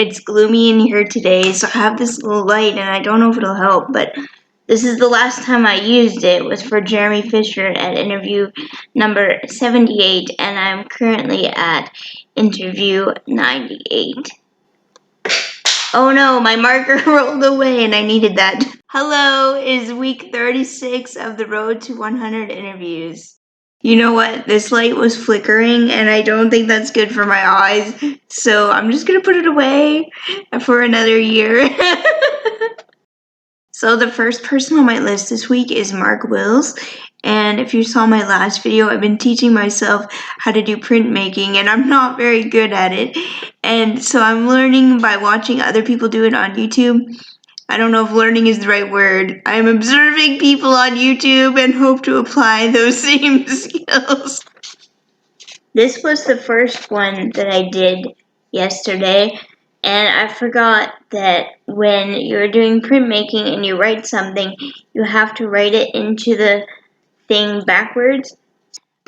It's gloomy in here today, so I have this little light, and I don't know if it'll help, but this is the last time I used it. It was for Jeremy Fisher at interview number 78, and I'm currently at interview 98. Oh no, my marker rolled away and I needed that. Hello is week 36 of the road to 100 interviews. You know what? This light was flickering and I don't think that's good for my eyes. So I'm just gonna put it away for another year. So the first person on my list this week is Mark Wills. And if you saw my last video, I've been teaching myself how to do printmaking and I'm not very good at it. And so I'm learning by watching other people do it on YouTube. I don't know if learning is the right word. I'm observing people on YouTube and hope to apply those same skills. This was the first one that I did yesterday. And I forgot that when you're doing printmaking and you write something, you have to write it into the thing backwards.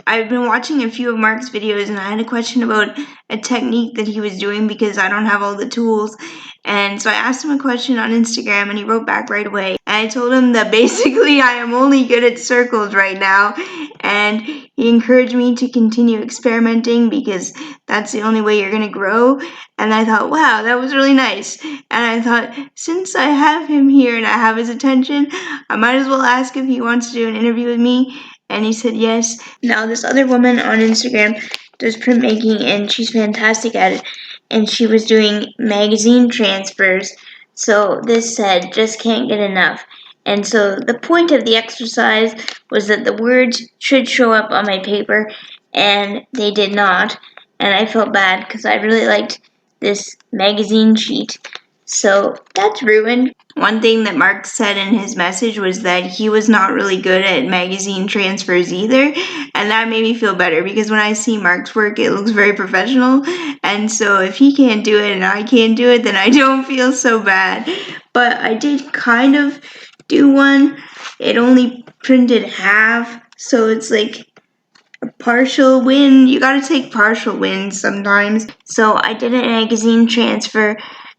I've been watching a few of Mark's videos and I had a question about a technique that he was doing because I don't have all the tools. And so I asked him a question on Instagram and he wrote back right away. And I told him that basically I am only good at circles right now. And he encouraged me to continue experimenting because that's the only way you're going to grow. And I thought, wow, that was really nice. And I thought, since I have him here and I have his attention, I might as well ask if he wants to do an interview with me. And he said yes. Now this other woman on Instagram does printmaking and she's fantastic at it. And she was doing magazine transfers. So this said, just can't get enough. And so the point of the exercise was that the words should show up on my paper. And they did not. And I felt bad because I really liked this magazine sheet. So that's ruined. One thing that Mark said in his message was that he was not really good at magazine transfers either, and that made me feel better because when I see Mark's work, it looks very professional, and so if he can't do it and I can't do it, then I don't feel so bad. But I did kind of do one. It only printed half, so it's like a partial win. You gotta take partial wins sometimes. So I did a magazine transfer,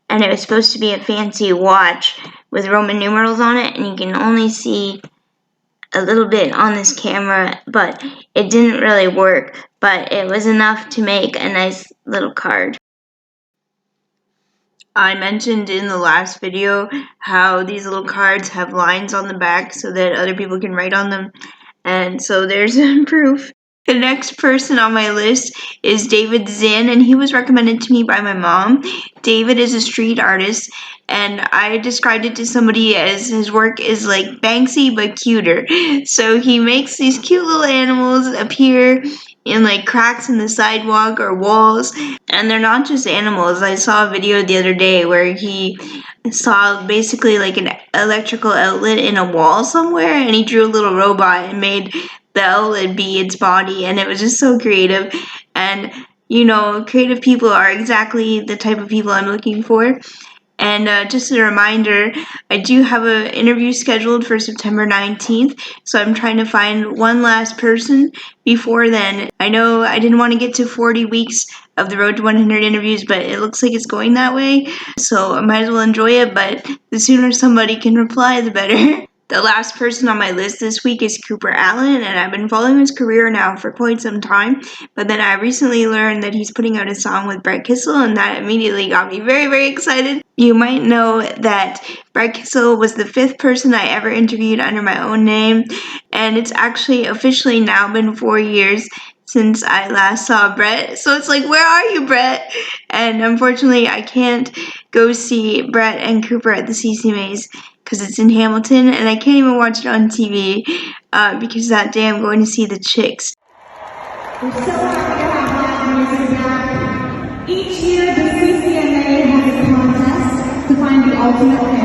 and it was supposed to be a fancy watch with Roman numerals on it, and you can only see a little bit on this camera, but it didn't really work, but it was enough to make a nice little card. I mentioned in the last video how these little cards have lines on the back so that other people can write on them, and so there's proof. The next person on my list is David Zinn, and he was recommended to me by my mom. David is a street artist, and I described it to somebody as his work is like Banksy but cuter. So he makes these cute little animals appear in like cracks in the sidewalk or walls, and they're not just animals. I saw a video the other day where he saw basically like an electrical outlet in a wall somewhere, and he drew a little robot and made the outlet be its body, and it was just so creative. And you know, creative people are exactly the type of people I'm looking for. And just a reminder, I do have an interview scheduled for September 19th, so I'm trying to find one last person before then. I know I didn't want to get to 40 weeks of the road to 100 interviews, but it looks like it's going that way, so I might as well enjoy it, but the sooner somebody can reply, the better. The last person on my list this week is Cooper Alan, and I've been following his career now for quite some time, but then I recently learned that he's putting out a song with Kissel, and that immediately got me very, very excited. You might know that Kissel was the 5th person I ever interviewed under my own name, and it's actually officially now been 4 years since I last saw Brett. So it's like, where are you, Brett? And unfortunately, I can't go see Brett and Cooper at the CCMAs because it's in Hamilton, and I can't even watch it on TV because that day I'm going to see the Chicks. We're so happy to have Black music back. Each year, the CCMA has a contest to find the ultimate